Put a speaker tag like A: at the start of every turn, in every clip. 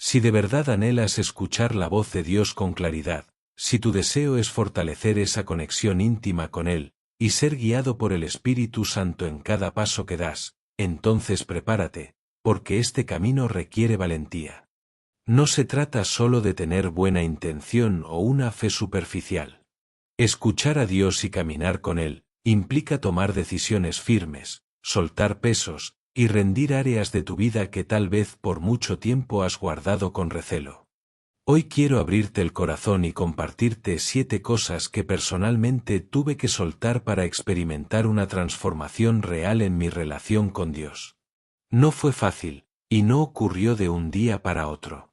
A: Si de verdad anhelas escuchar la voz de Dios con claridad, si tu deseo es fortalecer esa conexión íntima con Él, y ser guiado por el Espíritu Santo en cada paso que das, entonces prepárate, porque este camino requiere valentía. No se trata solo de tener buena intención o una fe superficial. Escuchar a Dios y caminar con Él implica tomar decisiones firmes, soltar pesos, y rendir áreas de tu vida que tal vez por mucho tiempo has guardado con recelo. Hoy quiero abrirte el corazón y compartirte 7 cosas que personalmente tuve que soltar para experimentar una transformación real en mi relación con Dios. No fue fácil, y no ocurrió de un día para otro.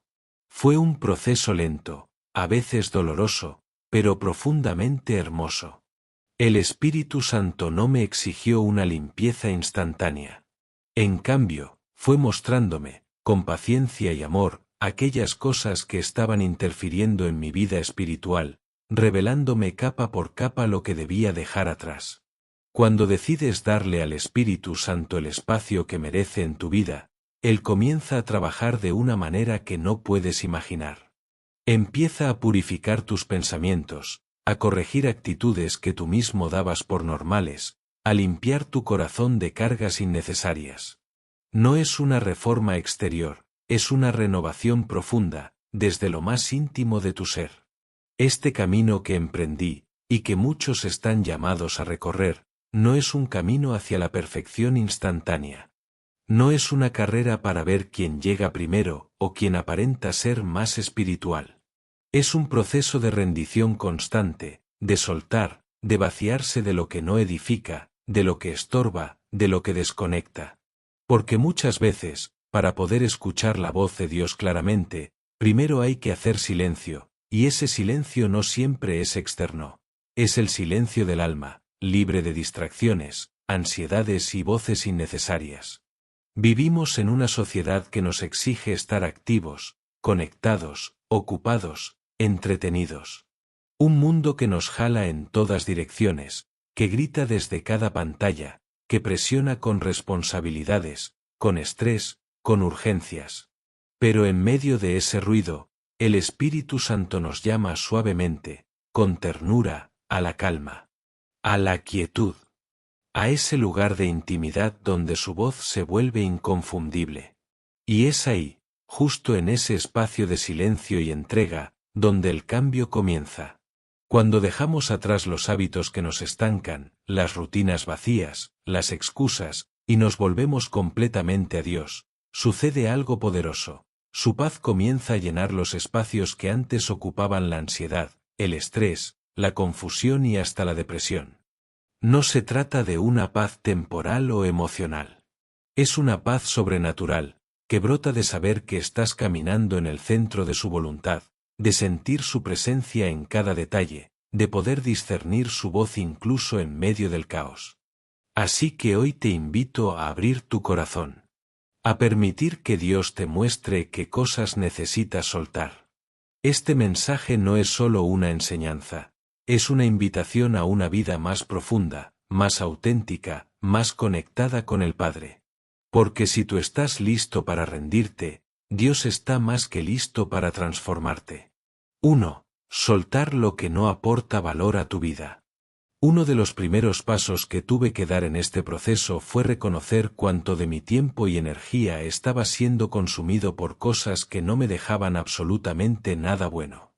A: Fue un proceso lento, a veces doloroso, pero profundamente hermoso. El Espíritu Santo no me exigió una limpieza instantánea. En cambio, fue mostrándome, con paciencia y amor, aquellas cosas que estaban interfiriendo en mi vida espiritual, revelándome capa por capa lo que debía dejar atrás. Cuando decides darle al Espíritu Santo el espacio que merece en tu vida, Él comienza a trabajar de una manera que no puedes imaginar. Empieza a purificar tus pensamientos, a corregir actitudes que tú mismo dabas por normales, a limpiar tu corazón de cargas innecesarias. No es una reforma exterior, es una renovación profunda, desde lo más íntimo de tu ser. Este camino que emprendí, y que muchos están llamados a recorrer, no es un camino hacia la perfección instantánea. No es una carrera para ver quién llega primero o quién aparenta ser más espiritual. Es un proceso de rendición constante, de soltar, de vaciarse de lo que no edifica, de lo que estorba, de lo que desconecta. Porque muchas veces, para poder escuchar la voz de Dios claramente, primero hay que hacer silencio, y ese silencio no siempre es externo. Es el silencio del alma, libre de distracciones, ansiedades y voces innecesarias. Vivimos en una sociedad que nos exige estar activos, conectados, ocupados, entretenidos. Un mundo que nos jala en todas direcciones, que grita desde cada pantalla, que presiona con responsabilidades, con estrés, con urgencias. Pero en medio de ese ruido, el Espíritu Santo nos llama suavemente, con ternura, a la calma, a la quietud, a ese lugar de intimidad donde su voz se vuelve inconfundible. Y es ahí, justo en ese espacio de silencio y entrega, donde el cambio comienza. Cuando dejamos atrás los hábitos que nos estancan, las rutinas vacías, las excusas, y nos volvemos completamente a Dios, sucede algo poderoso. Su paz comienza a llenar los espacios que antes ocupaban la ansiedad, el estrés, la confusión y hasta la depresión. No se trata de una paz temporal o emocional. Es una paz sobrenatural, que brota de saber que estás caminando en el centro de su voluntad, de sentir su presencia en cada detalle, de poder discernir su voz incluso en medio del caos. Así que hoy te invito a abrir tu corazón, a permitir que Dios te muestre qué cosas necesitas soltar. Este mensaje no es solo una enseñanza, es una invitación a una vida más profunda, más auténtica, más conectada con el Padre. Porque si tú estás listo para rendirte, Dios está más que listo para transformarte. 1. Soltar lo que no aporta valor a tu vida. Uno de los primeros pasos que tuve que dar en este proceso fue reconocer cuánto de mi tiempo y energía estaba siendo consumido por cosas que no me dejaban absolutamente nada bueno.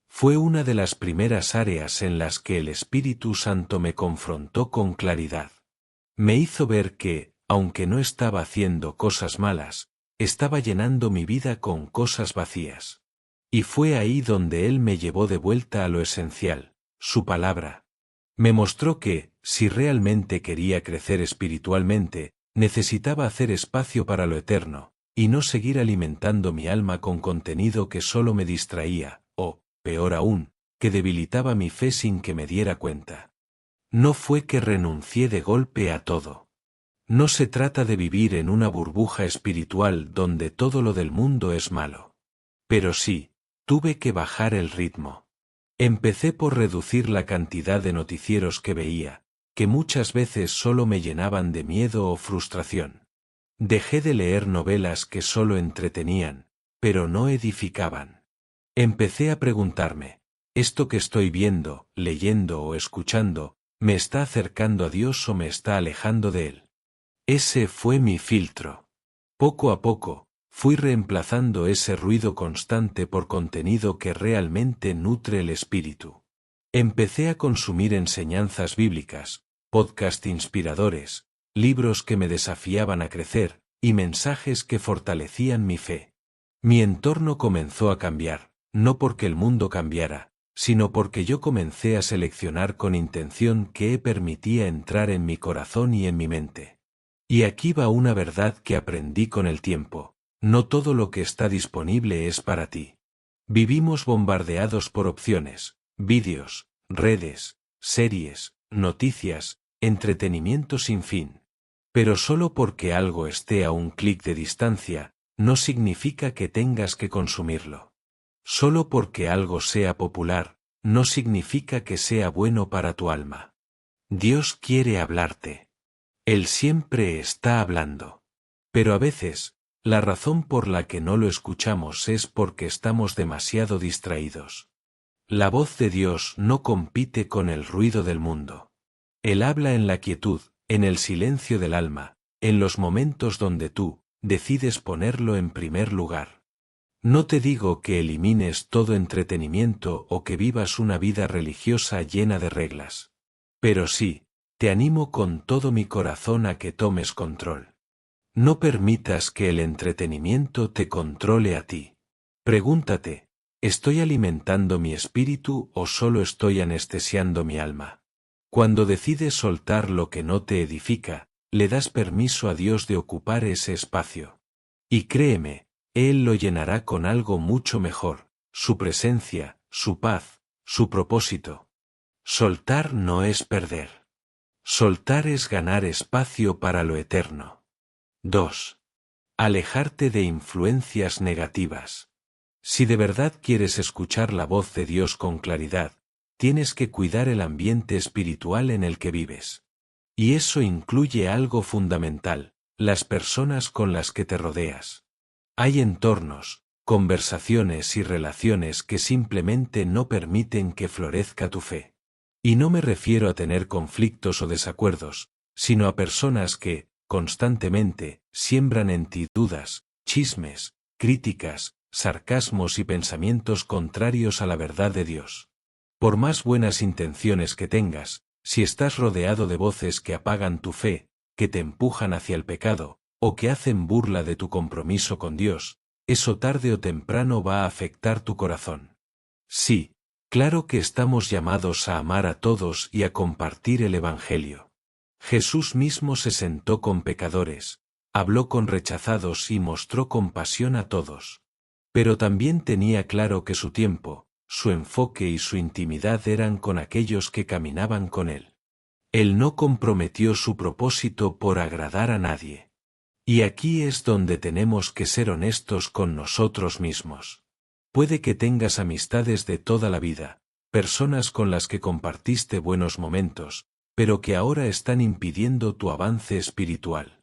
A: Fue una de las primeras áreas en las que el Espíritu Santo me confrontó con claridad. Me hizo ver que, aunque no estaba haciendo cosas malas, estaba llenando mi vida con cosas vacías. Y fue ahí donde Él me llevó de vuelta a lo esencial, su palabra. Me mostró que, si realmente quería crecer espiritualmente, necesitaba hacer espacio para lo eterno, y no seguir alimentando mi alma con contenido que solo me distraía, o, peor aún, que debilitaba mi fe sin que me diera cuenta. No fue que renuncié de golpe a todo. No se trata de vivir en una burbuja espiritual donde todo lo del mundo es malo. Pero sí, tuve que bajar el ritmo. Empecé por reducir la cantidad de noticieros que veía, que muchas veces solo me llenaban de miedo o frustración. Dejé de leer novelas que solo entretenían, pero no edificaban. Empecé a preguntarme, ¿esto que estoy viendo, leyendo o escuchando, me está acercando a Dios o me está alejando de Él? Ese fue mi filtro. Poco a poco, fui reemplazando ese ruido constante por contenido que realmente nutre el espíritu. Empecé a consumir enseñanzas bíblicas, podcasts inspiradores, libros que me desafiaban a crecer, y mensajes que fortalecían mi fe. Mi entorno comenzó a cambiar, no porque el mundo cambiara, sino porque yo comencé a seleccionar con intención qué permitía entrar en mi corazón y en mi mente. Y aquí va una verdad que aprendí con el tiempo: no todo lo que está disponible es para ti. Vivimos bombardeados por opciones, vídeos, redes, series, noticias, entretenimiento sin fin. Pero solo porque algo esté a un clic de distancia, no significa que tengas que consumirlo. Solo porque algo sea popular, no significa que sea bueno para tu alma. Dios quiere hablarte. Él siempre está hablando. Pero a veces, la razón por la que no lo escuchamos es porque estamos demasiado distraídos. La voz de Dios no compite con el ruido del mundo. Él habla en la quietud, en el silencio del alma, en los momentos donde tú decides ponerlo en primer lugar. No te digo que elimines todo entretenimiento o que vivas una vida religiosa llena de reglas. Pero sí, te animo con todo mi corazón a que tomes control. No permitas que el entretenimiento te controle a ti. Pregúntate, ¿estoy alimentando mi espíritu o solo estoy anestesiando mi alma? Cuando decides soltar lo que no te edifica, le das permiso a Dios de ocupar ese espacio. Y créeme, Él lo llenará con algo mucho mejor: su presencia, su paz, su propósito. Soltar no es perder. Soltar es ganar espacio para lo eterno. 2. Alejarte de influencias negativas. Si de verdad quieres escuchar la voz de Dios con claridad, tienes que cuidar el ambiente espiritual en el que vives. Y eso incluye algo fundamental: las personas con las que te rodeas. Hay entornos, conversaciones y relaciones que simplemente no permiten que florezca tu fe. Y no me refiero a tener conflictos o desacuerdos, sino a personas que, constantemente, siembran en ti dudas, chismes, críticas, sarcasmos y pensamientos contrarios a la verdad de Dios. Por más buenas intenciones que tengas, si estás rodeado de voces que apagan tu fe, que te empujan hacia el pecado, o que hacen burla de tu compromiso con Dios, eso tarde o temprano va a afectar tu corazón. Sí, claro que estamos llamados a amar a todos y a compartir el Evangelio. Jesús mismo se sentó con pecadores, habló con rechazados y mostró compasión a todos. Pero también tenía claro que su tiempo, su enfoque y su intimidad eran con aquellos que caminaban con Él. Él no comprometió su propósito por agradar a nadie. Y aquí es donde tenemos que ser honestos con nosotros mismos. Puede que tengas amistades de toda la vida, personas con las que compartiste buenos momentos, pero que ahora están impidiendo tu avance espiritual.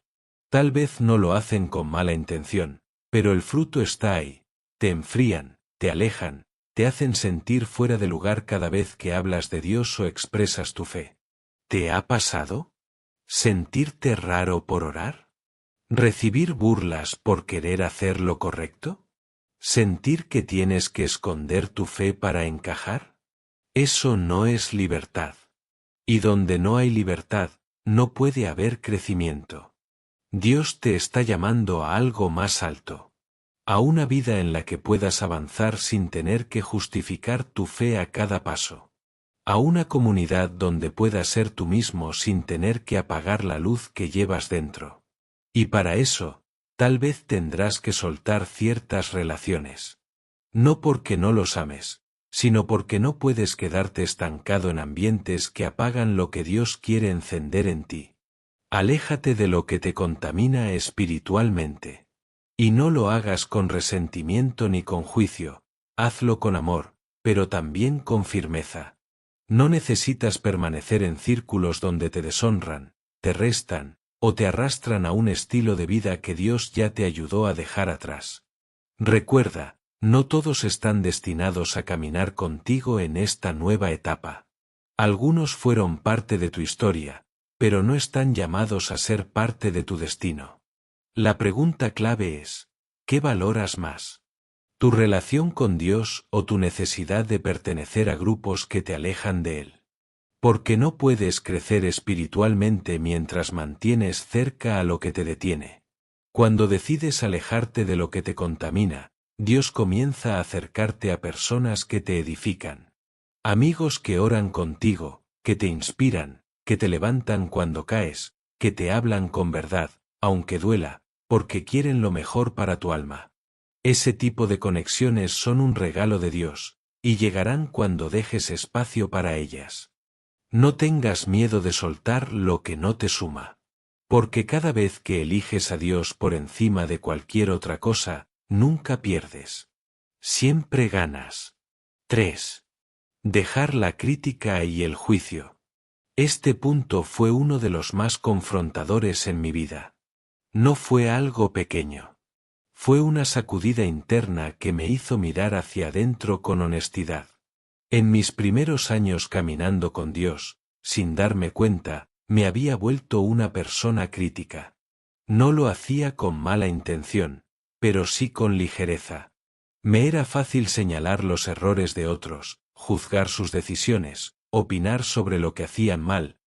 A: Tal vez no lo hacen con mala intención, pero el fruto está ahí. Te enfrían, te alejan, te hacen sentir fuera de lugar cada vez que hablas de Dios o expresas tu fe. ¿Te ha pasado? ¿Sentirte raro por orar? ¿Recibir burlas por querer hacer lo correcto? ¿Sentir que tienes que esconder tu fe para encajar? Eso no es libertad. Y donde no hay libertad, no puede haber crecimiento. Dios te está llamando a algo más alto. A una vida en la que puedas avanzar sin tener que justificar tu fe a cada paso. A una comunidad donde puedas ser tú mismo sin tener que apagar la luz que llevas dentro. Y para eso, tal vez tendrás que soltar ciertas relaciones. No porque no los ames, sino porque no puedes quedarte estancado en ambientes que apagan lo que Dios quiere encender en ti. Aléjate de lo que te contamina espiritualmente. Y no lo hagas con resentimiento ni con juicio, hazlo con amor, pero también con firmeza. No necesitas permanecer en círculos donde te deshonran, te restan, o te arrastran a un estilo de vida que Dios ya te ayudó a dejar atrás. Recuerda, no todos están destinados a caminar contigo en esta nueva etapa. Algunos fueron parte de tu historia, pero no están llamados a ser parte de tu destino. La pregunta clave es, ¿qué valoras más? ¿Tu relación con Dios o tu necesidad de pertenecer a grupos que te alejan de Él? Porque no puedes crecer espiritualmente mientras mantienes cerca a lo que te detiene. Cuando decides alejarte de lo que te contamina, Dios comienza a acercarte a personas que te edifican. Amigos que oran contigo, que te inspiran, que te levantan cuando caes, que te hablan con verdad, aunque duela, porque quieren lo mejor para tu alma. Ese tipo de conexiones son un regalo de Dios, y llegarán cuando dejes espacio para ellas. No tengas miedo de soltar lo que no te suma. Porque cada vez que eliges a Dios por encima de cualquier otra cosa, nunca pierdes. Siempre ganas. 3. Dejar la crítica y el juicio. Este punto fue uno de los más confrontadores en mi vida. No fue algo pequeño. Fue una sacudida interna que me hizo mirar hacia adentro con honestidad. En mis primeros años caminando con Dios, sin darme cuenta, me había vuelto una persona crítica. No lo hacía con mala intención, pero sí con ligereza. Me era fácil señalar los errores de otros, juzgar sus decisiones, opinar sobre lo que hacían mal.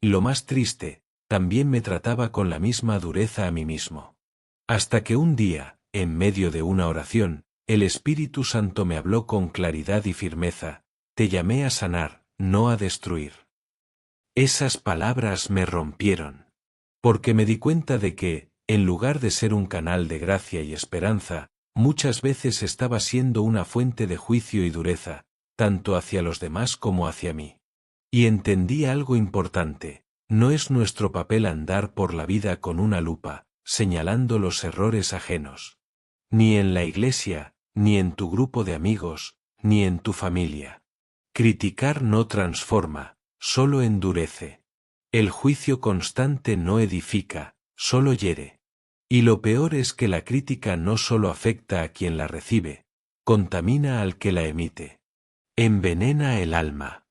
A: Y lo más triste, también me trataba con la misma dureza a mí mismo. Hasta que un día, en medio de una oración, el Espíritu Santo me habló con claridad y firmeza: te llamé a sanar, no a destruir. Esas palabras me rompieron. Porque me di cuenta de que, en lugar de ser un canal de gracia y esperanza, muchas veces estaba siendo una fuente de juicio y dureza, tanto hacia los demás como hacia mí. Y entendí algo importante: no es nuestro papel andar por la vida con una lupa, señalando los errores ajenos. Ni en la iglesia, ni en tu grupo de amigos, ni en tu familia. Criticar no transforma, solo endurece. El juicio constante no edifica, solo hiere. Y lo peor es que la crítica no solo afecta a quien la recibe, contamina al que la emite. Envenena el alma.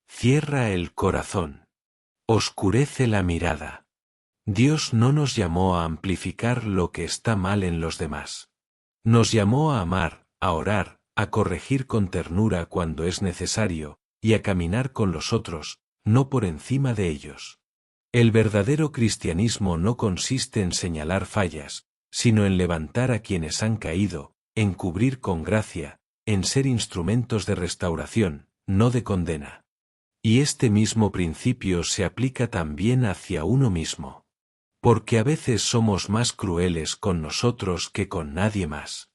A: Cierra el corazón. Oscurece la mirada. Dios no nos llamó a amplificar lo que está mal en los demás. Nos llamó a amar, a orar, a corregir con ternura cuando es necesario, y a caminar con los otros, no por encima de ellos. El verdadero cristianismo no consiste en señalar fallas, sino en levantar a quienes han caído, en cubrir con gracia, en ser instrumentos de restauración, no de condena. Y este mismo principio se aplica también hacia uno mismo. Porque a veces somos más crueles con nosotros que con nadie más.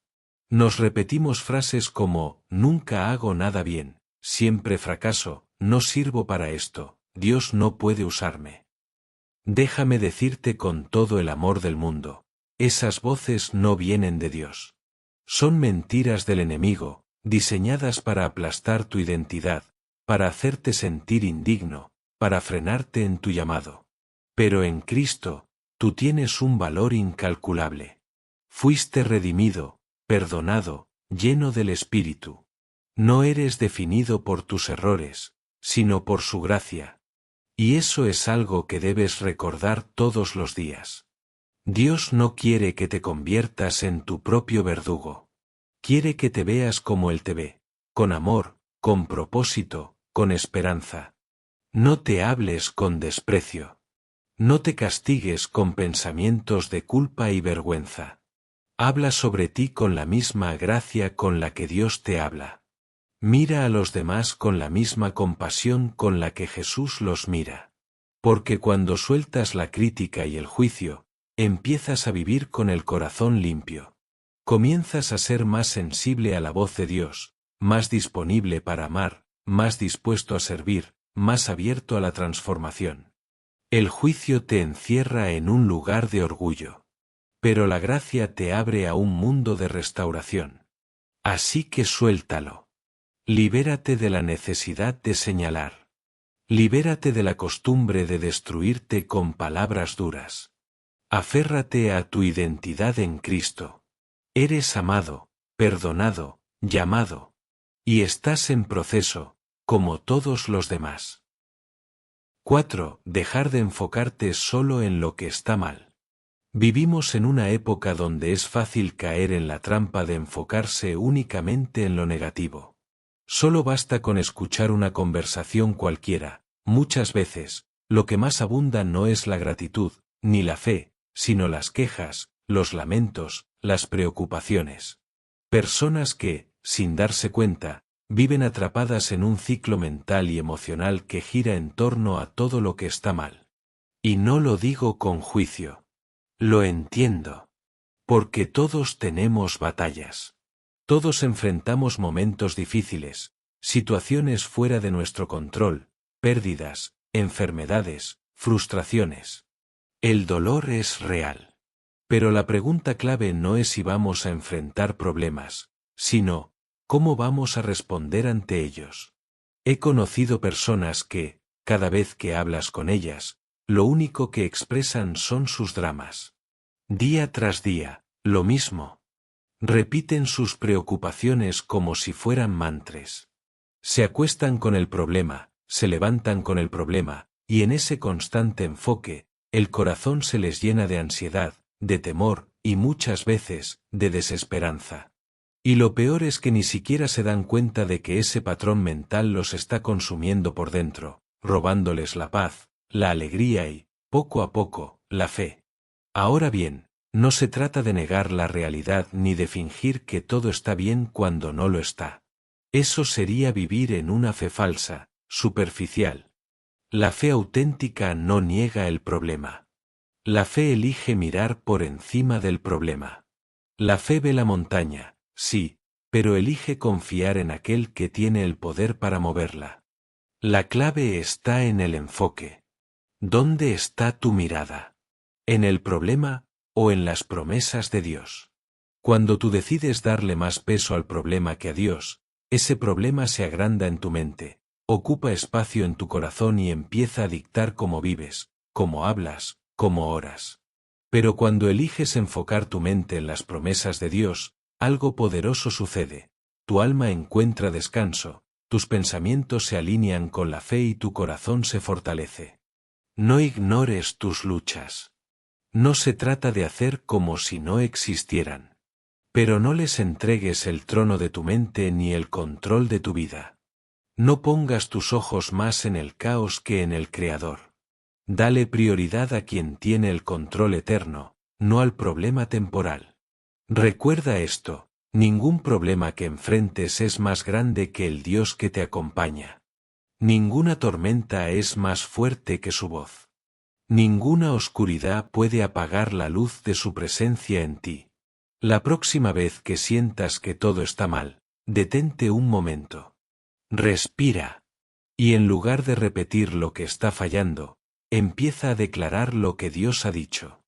A: Nos repetimos frases como: nunca hago nada bien, siempre fracaso, no sirvo para esto, Dios no puede usarme. Déjame decirte con todo el amor del mundo: esas voces no vienen de Dios. Son mentiras del enemigo, diseñadas para aplastar tu identidad, para hacerte sentir indigno, para frenarte en tu llamado. Pero en Cristo, tú tienes un valor incalculable. Fuiste redimido, perdonado, lleno del Espíritu. No eres definido por tus errores, sino por su gracia. Y eso es algo que debes recordar todos los días. Dios no quiere que te conviertas en tu propio verdugo. Quiere que te veas como Él te ve, con amor, con propósito, con esperanza. No te hables con desprecio. No te castigues con pensamientos de culpa y vergüenza. Habla sobre ti con la misma gracia con la que Dios te habla. Mira a los demás con la misma compasión con la que Jesús los mira. Porque cuando sueltas la crítica y el juicio, empiezas a vivir con el corazón limpio. Comienzas a ser más sensible a la voz de Dios, más disponible para amar, más dispuesto a servir, más abierto a la transformación. El juicio te encierra en un lugar de orgullo. Pero la gracia te abre a un mundo de restauración. Así que suéltalo. Libérate de la necesidad de señalar. Libérate de la costumbre de destruirte con palabras duras. Aférrate a tu identidad en Cristo. Eres amado, perdonado, llamado. Y estás en proceso, como todos los demás. 4. Dejar de enfocarte solo en lo que está mal. Vivimos en una época donde es fácil caer en la trampa de enfocarse únicamente en lo negativo. Solo basta con escuchar una conversación cualquiera. Muchas veces, lo que más abunda no es la gratitud, ni la fe, sino las quejas, los lamentos, las preocupaciones. Personas que, sin darse cuenta, viven atrapadas en un ciclo mental y emocional que gira en torno a todo lo que está mal. Y no lo digo con juicio. Lo entiendo. Porque todos tenemos batallas. Todos enfrentamos momentos difíciles, situaciones fuera de nuestro control, pérdidas, enfermedades, frustraciones. El dolor es real. Pero la pregunta clave no es si vamos a enfrentar problemas, sino, ¿cómo vamos a responder ante ellos? He conocido personas que, cada vez que hablas con ellas, lo único que expresan son sus dramas. Día tras día, lo mismo. Repiten sus preocupaciones como si fueran mantres. Se acuestan con el problema, se levantan con el problema, y en ese constante enfoque, el corazón se les llena de ansiedad, de temor, y muchas veces, de desesperanza. Y lo peor es que ni siquiera se dan cuenta de que ese patrón mental los está consumiendo por dentro, robándoles la paz, la alegría y, poco a poco, la fe. Ahora bien, no se trata de negar la realidad ni de fingir que todo está bien cuando no lo está. Eso sería vivir en una fe falsa, superficial. La fe auténtica no niega el problema. La fe elige mirar por encima del problema. La fe ve la montaña, sí, pero elige confiar en aquel que tiene el poder para moverla. La clave está en el enfoque. ¿Dónde está tu mirada? ¿En el problema o en las promesas de Dios? Cuando tú decides darle más peso al problema que a Dios, ese problema se agranda en tu mente, ocupa espacio en tu corazón y empieza a dictar cómo vives, cómo hablas, cómo oras. Pero cuando eliges enfocar tu mente en las promesas de Dios, algo poderoso sucede. Tu alma encuentra descanso, tus pensamientos se alinean con la fe y tu corazón se fortalece. No ignores tus luchas. No se trata de hacer como si no existieran. Pero no les entregues el trono de tu mente ni el control de tu vida. No pongas tus ojos más en el caos que en el Creador. Dale prioridad a quien tiene el control eterno, no al problema temporal. Recuerda esto, ningún problema que enfrentes es más grande que el Dios que te acompaña. Ninguna tormenta es más fuerte que su voz. Ninguna oscuridad puede apagar la luz de su presencia en ti. La próxima vez que sientas que todo está mal, detente un momento. Respira. Y en lugar de repetir lo que está fallando, empieza a declarar lo que Dios ha dicho.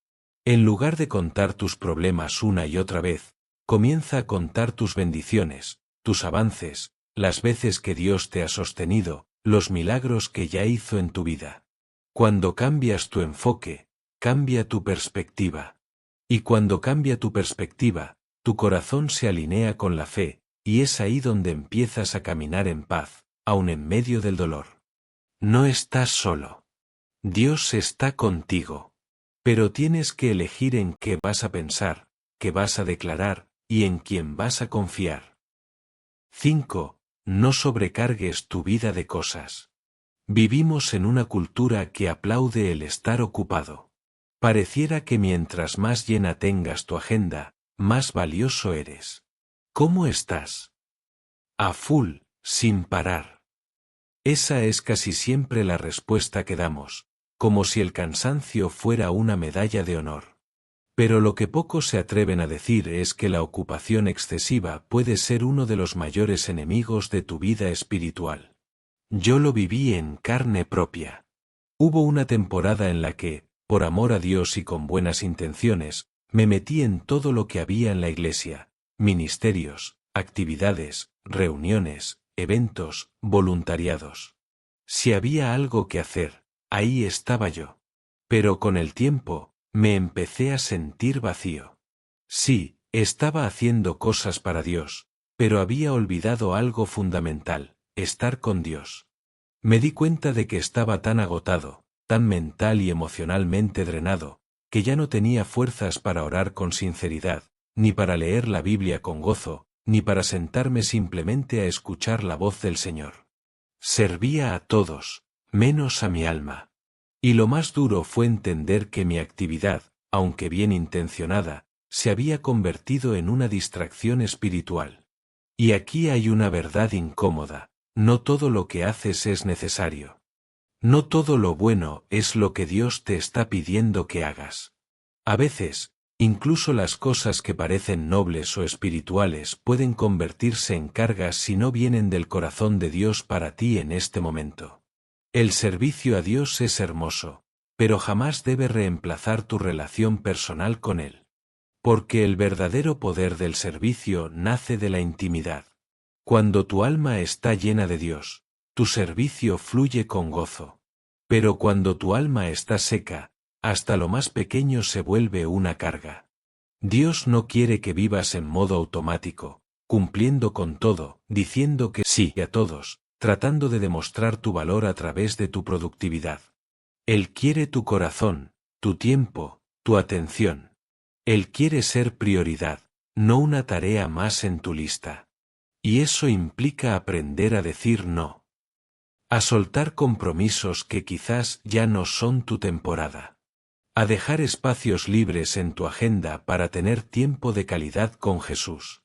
A: En lugar de contar tus problemas una y otra vez, comienza a contar tus bendiciones, tus avances, las veces que Dios te ha sostenido, los milagros que ya hizo en tu vida. Cuando cambias tu enfoque, cambia tu perspectiva. Y cuando cambia tu perspectiva, tu corazón se alinea con la fe, y es ahí donde empiezas a caminar en paz, aun en medio del dolor. No estás solo. Dios está contigo. Pero tienes que elegir en qué vas a pensar, qué vas a declarar, y en quién vas a confiar. 5. No sobrecargues tu vida de cosas. Vivimos en una cultura que aplaude el estar ocupado. Pareciera que mientras más llena tengas tu agenda, más valioso eres. ¿Cómo estás? A full, sin parar. Esa es casi siempre la respuesta que damos, como si el cansancio fuera una medalla de honor. Pero lo que pocos se atreven a decir es que la ocupación excesiva puede ser uno de los mayores enemigos de tu vida espiritual. Yo lo viví en carne propia. Hubo una temporada en la que, por amor a Dios y con buenas intenciones, me metí en todo lo que había en la iglesia, ministerios, actividades, reuniones, eventos, voluntariados. Si había algo que hacer, ahí estaba yo. Pero con el tiempo, me empecé a sentir vacío. Sí, Estaba haciendo cosas para Dios, pero había olvidado algo fundamental: estar con Dios. Me di cuenta de que estaba tan agotado, tan mental y emocionalmente drenado, que ya no tenía fuerzas para orar con sinceridad, ni para leer la Biblia con gozo, ni para sentarme simplemente a escuchar la voz del Señor. Servía a todos, menos a mi alma. Y lo más duro fue entender que mi actividad, aunque bien intencionada, se había convertido en una distracción espiritual. Y aquí hay una verdad incómoda: no todo lo que haces es necesario. No todo lo bueno es lo que Dios te está pidiendo que hagas. A veces, incluso las cosas que parecen nobles o espirituales pueden convertirse en cargas si no vienen del corazón de Dios para ti en este momento. El servicio a Dios es hermoso, pero jamás debe reemplazar tu relación personal con Él. Porque el verdadero poder del servicio nace de la intimidad. Cuando tu alma está llena de Dios, tu servicio fluye con gozo. Pero cuando tu alma está seca, hasta lo más pequeño se vuelve una carga. Dios no quiere que vivas en modo automático, cumpliendo con todo, diciendo que sí a todos, tratando de demostrar tu valor a través de tu productividad. Él quiere tu corazón, tu tiempo, tu atención. Él quiere ser prioridad, no una tarea más en tu lista. Y eso implica aprender a decir no. A soltar compromisos que quizás ya no son tu temporada. A dejar espacios libres en tu agenda para tener tiempo de calidad con Jesús.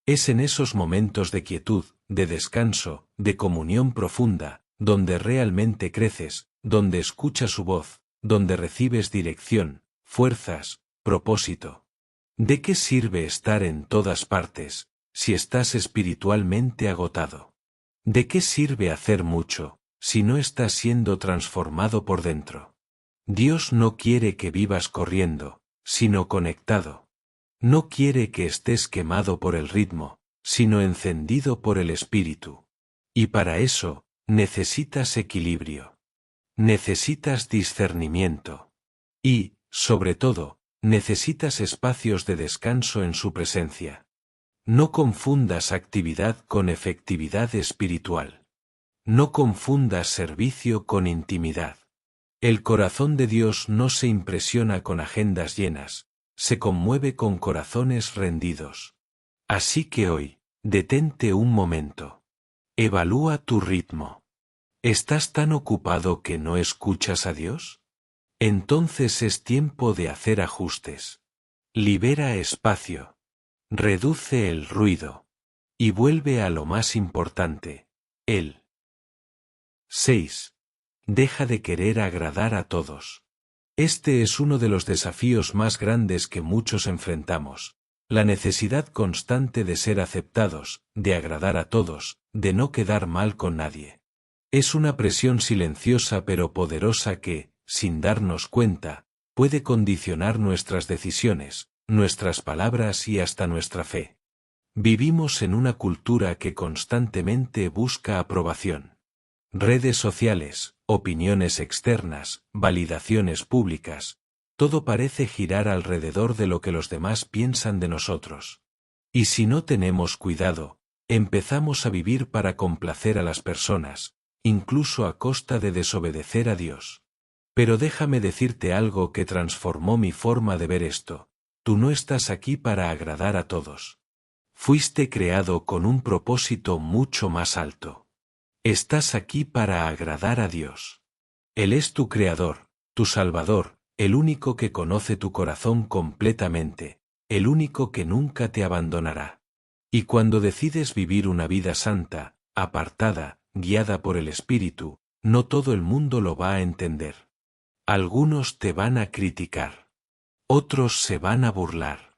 A: Es en esos momentos de quietud, de descanso, de comunión profunda, donde realmente creces, donde escuchas su voz, donde recibes dirección, fuerzas, propósito. ¿De qué sirve estar en todas partes, si estás espiritualmente agotado? ¿De qué sirve hacer mucho, si no estás siendo transformado por dentro? Dios no quiere que vivas corriendo, sino conectado. No quiere que estés quemado por el ritmo, sino encendido por el Espíritu. Y para eso, necesitas equilibrio. Necesitas discernimiento. Y, sobre todo, necesitas espacios de descanso en su presencia. No confundas actividad con efectividad espiritual. No confundas servicio con intimidad. El corazón de Dios no se impresiona con agendas llenas, se conmueve con corazones rendidos. Así que hoy, detente un momento. Evalúa tu ritmo. ¿Estás tan ocupado que no escuchas a Dios? Entonces es tiempo de hacer ajustes. Libera espacio. Reduce el ruido. Y vuelve a lo más importante: Él. 6. Deja de querer agradar a todos. Este es uno de los desafíos más grandes que muchos enfrentamos: la necesidad constante de ser aceptados, de agradar a todos, de no quedar mal con nadie. Es una presión silenciosa pero poderosa que, sin darnos cuenta, puede condicionar nuestras decisiones, nuestras palabras y hasta nuestra fe. Vivimos en una cultura que constantemente busca aprobación. Redes sociales, opiniones externas, validaciones públicas, todo parece girar alrededor de lo que los demás piensan de nosotros. Y si no tenemos cuidado, empezamos a vivir para complacer a las personas, incluso a costa de desobedecer a Dios. Pero déjame decirte algo que transformó mi forma de ver esto: tú no estás aquí para agradar a todos. Fuiste creado con un propósito mucho más alto. Estás aquí para agradar a Dios. Él es tu Creador, tu Salvador, el único que conoce tu corazón completamente, el único que nunca te abandonará. Y cuando decides vivir una vida santa, apartada, guiada por el Espíritu, no todo el mundo lo va a entender. Algunos te van a criticar. Otros se van a burlar.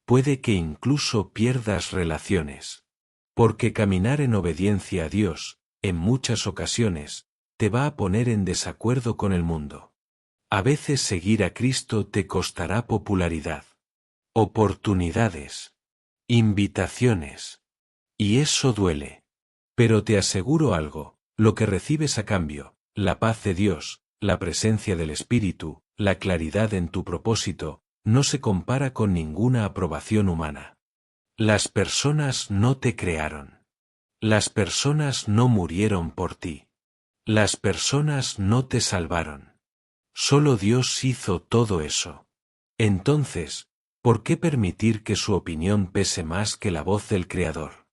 A: Puede que incluso pierdas relaciones. Porque caminar en obediencia a Dios, en muchas ocasiones, te va a poner en desacuerdo con el mundo. A veces seguir a Cristo te costará popularidad, oportunidades, invitaciones. Y eso duele. Pero te aseguro algo: lo que recibes a cambio, la paz de Dios, la presencia del Espíritu, la claridad en tu propósito, no se compara con ninguna aprobación humana. Las personas no te crearon. Las personas no murieron por ti. Las personas no te salvaron. Solo Dios hizo todo eso. Entonces, ¿por qué permitir que su opinión pese más que la voz del Creador?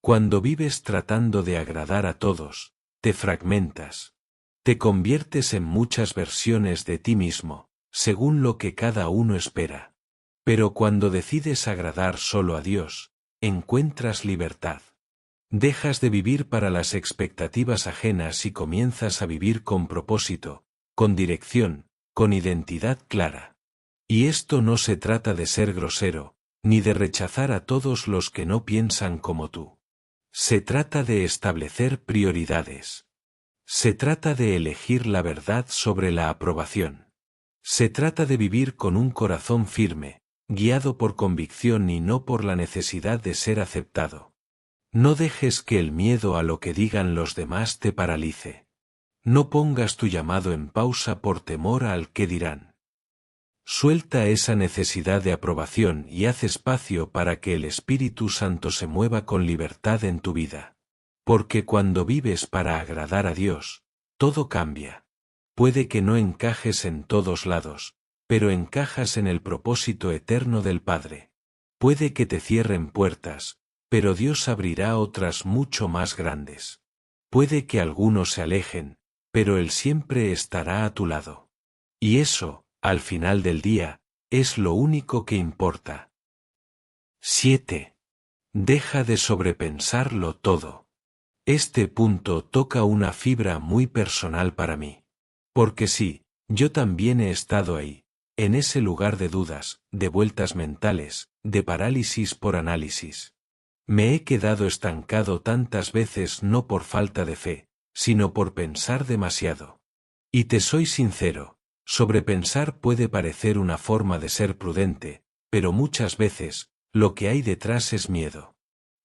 A: Cuando vives tratando de agradar a todos, te fragmentas. Te conviertes en muchas versiones de ti mismo, según lo que cada uno espera. Pero cuando decides agradar solo a Dios, encuentras libertad. Dejas de vivir para las expectativas ajenas y comienzas a vivir con propósito, con dirección, con identidad clara. Y esto no se trata de ser grosero, ni de rechazar a todos los que no piensan como tú. Se trata de establecer prioridades. Se trata de elegir la verdad sobre la aprobación. Se trata de vivir con un corazón firme, guiado por convicción y no por la necesidad de ser aceptado. No dejes que el miedo a lo que digan los demás te paralice. No pongas tu llamado en pausa por temor al que dirán. Suelta esa necesidad de aprobación y haz espacio para que el Espíritu Santo se mueva con libertad en tu vida. Porque cuando vives para agradar a Dios, todo cambia. Puede que no encajes en todos lados, pero encajas en el propósito eterno del Padre. Puede que te cierren puertas, pero Dios abrirá otras mucho más grandes. Puede que algunos se alejen, pero Él siempre estará a tu lado. Y eso, al final del día, es lo único que importa. 7. Deja de sobrepensarlo todo. Este punto toca una fibra muy personal para mí. Porque sí, yo también he estado ahí, en ese lugar de dudas, de vueltas mentales, de parálisis por análisis. Me he quedado estancado tantas veces no por falta de fe, sino por pensar demasiado. Y te soy sincero, sobrepensar puede parecer una forma de ser prudente, pero muchas veces, lo que hay detrás es miedo.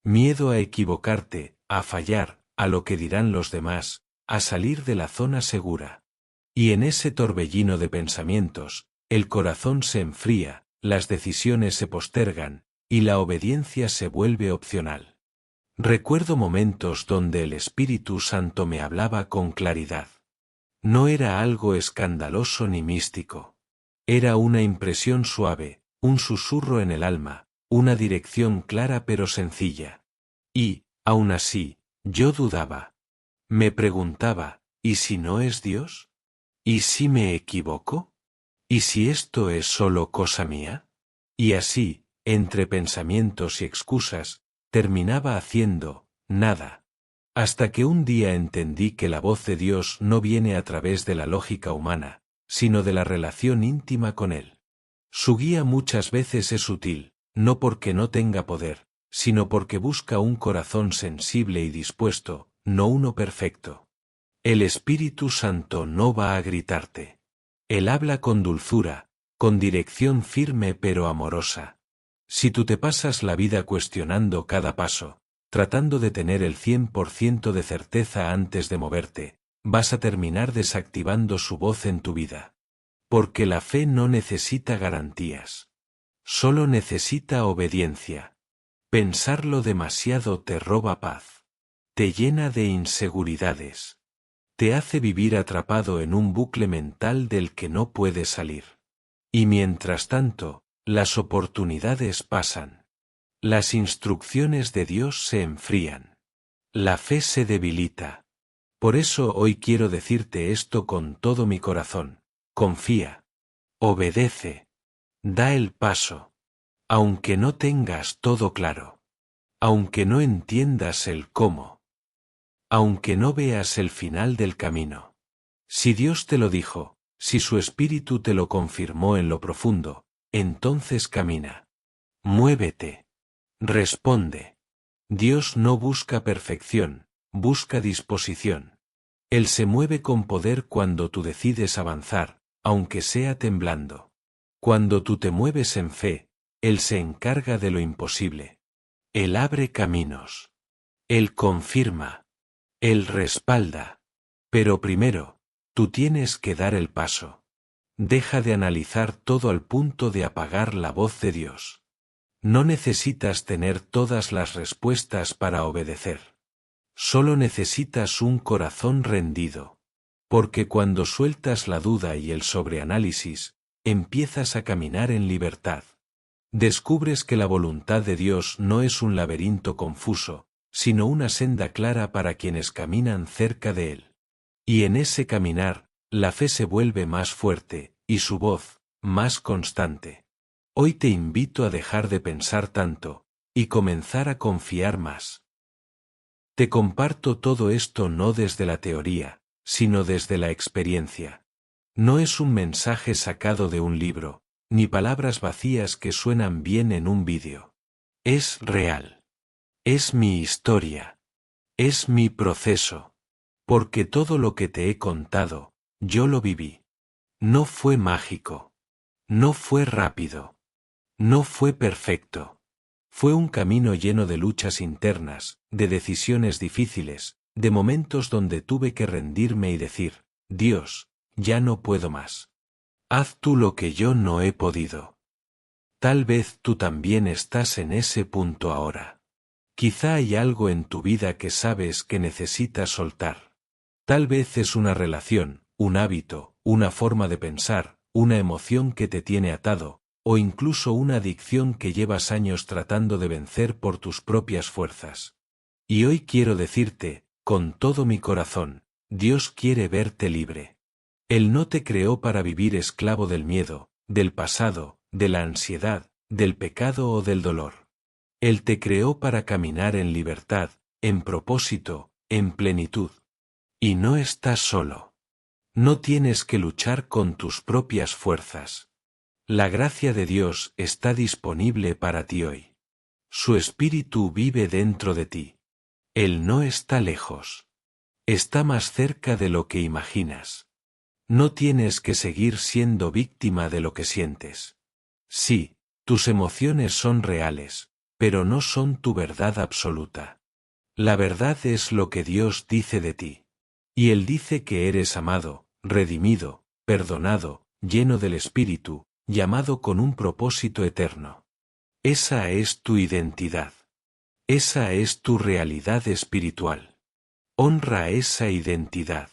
A: Miedo a equivocarte, a fallar, a lo que dirán los demás, a salir de la zona segura. Y en ese torbellino de pensamientos, el corazón se enfría, las decisiones se postergan, y la obediencia se vuelve opcional. Recuerdo momentos donde el Espíritu Santo me hablaba con claridad. No era algo escandaloso ni místico. Era una impresión suave, un susurro en el alma, una dirección clara pero sencilla. Y, aún así, yo dudaba. Me preguntaba, ¿y si no es Dios? ¿Y si me equivoco? ¿Y si esto es solo cosa mía? Y así, entre pensamientos y excusas, terminaba haciendo nada. Hasta que un día entendí que la voz de Dios no viene a través de la lógica humana, sino de la relación íntima con Él. Su guía muchas veces es sutil, no porque no tenga poder, sino porque busca un corazón sensible y dispuesto, no uno perfecto. El Espíritu Santo no va a gritarte. Él habla con dulzura, con dirección firme pero amorosa. Si tú te pasas la vida cuestionando cada paso, tratando de tener el 100% de certeza antes de moverte, vas a terminar desactivando su voz en tu vida. Porque la fe no necesita garantías. Solo necesita obediencia. Pensarlo demasiado te roba paz. Te llena de inseguridades. Te hace vivir atrapado en un bucle mental del que no puedes salir. Y mientras tanto, las oportunidades pasan. Las instrucciones de Dios se enfrían. La fe se debilita. Por eso hoy quiero decirte esto con todo mi corazón. Confía. Obedece. Da el paso. Aunque no tengas todo claro. Aunque no entiendas el cómo. Aunque no veas el final del camino. Si Dios te lo dijo, si su Espíritu te lo confirmó en lo profundo, entonces camina. Muévete. Responde. Dios no busca perfección, busca disposición. Él se mueve con poder cuando tú decides avanzar, aunque sea temblando. Cuando tú te mueves en fe, Él se encarga de lo imposible. Él abre caminos. Él confirma. Él respalda. Pero primero, tú tienes que dar el paso. Deja de analizar todo al punto de apagar la voz de Dios. No necesitas tener todas las respuestas para obedecer. Solo necesitas un corazón rendido. Porque cuando sueltas la duda y el sobreanálisis, empiezas a caminar en libertad. Descubres que la voluntad de Dios no es un laberinto confuso, sino una senda clara para quienes caminan cerca de Él. Y en ese caminar, la fe se vuelve más fuerte, y su voz, más constante. Hoy te invito a dejar de pensar tanto, y comenzar a confiar más. Te comparto todo esto no desde la teoría, sino desde la experiencia. No es un mensaje sacado de un libro, ni palabras vacías que suenan bien en un vídeo. Es real. Es mi historia. Es mi proceso. Porque todo lo que te he contado, yo lo viví. No fue mágico. No fue rápido. No fue perfecto. Fue un camino lleno de luchas internas, de decisiones difíciles, de momentos donde tuve que rendirme y decir, Dios, ya no puedo más. Haz tú lo que yo no he podido. Tal vez tú también estás en ese punto ahora. Quizá hay algo en tu vida que sabes que necesitas soltar. Tal vez es una relación, un hábito, una forma de pensar, una emoción que te tiene atado, o incluso una adicción que llevas años tratando de vencer por tus propias fuerzas. Y hoy quiero decirte, con todo mi corazón, Dios quiere verte libre. Él no te creó para vivir esclavo del miedo, del pasado, de la ansiedad, del pecado o del dolor. Él te creó para caminar en libertad, en propósito, en plenitud. Y no estás solo. No tienes que luchar con tus propias fuerzas. La gracia de Dios está disponible para ti hoy. Su Espíritu vive dentro de ti. Él no está lejos. Está más cerca de lo que imaginas. No tienes que seguir siendo víctima de lo que sientes. Sí, tus emociones son reales, pero no son tu verdad absoluta. La verdad es lo que Dios dice de ti. Y Él dice que eres amado, redimido, perdonado, lleno del Espíritu, llamado con un propósito eterno. Esa es tu identidad. Esa es tu realidad espiritual. Honra esa identidad.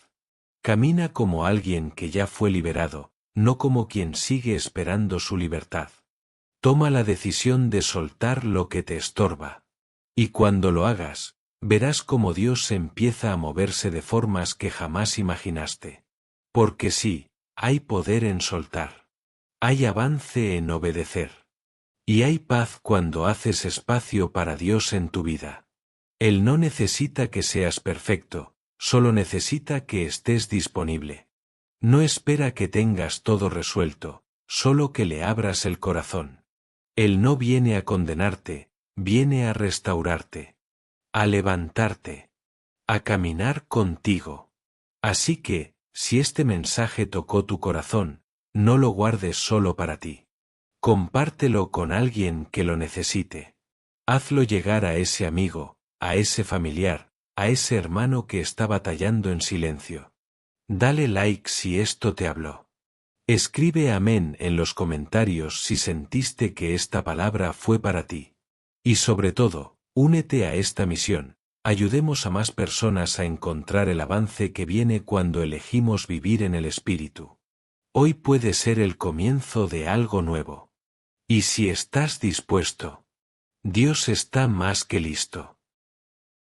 A: Camina como alguien que ya fue liberado, no como quien sigue esperando su libertad. Toma la decisión de soltar lo que te estorba. Y cuando lo hagas, verás cómo Dios empieza a moverse de formas que jamás imaginaste. Porque sí, hay poder en soltar. Hay avance en obedecer. Y hay paz cuando haces espacio para Dios en tu vida. Él no necesita que seas perfecto, solo necesita que estés disponible. No espera que tengas todo resuelto, solo que le abras el corazón. Él no viene a condenarte, viene a restaurarte, a levantarte, a caminar contigo. Así que, si este mensaje tocó tu corazón, no lo guardes solo para ti. Compártelo con alguien que lo necesite. Hazlo llegar a ese amigo, a ese familiar, a ese hermano que está batallando en silencio. Dale like si esto te habló. Escribe amén en los comentarios si sentiste que esta palabra fue para ti. Y sobre todo, únete a esta misión. Ayudemos a más personas a encontrar el avance que viene cuando elegimos vivir en el Espíritu. Hoy puede ser el comienzo de algo nuevo. Y si estás dispuesto, Dios está más que listo.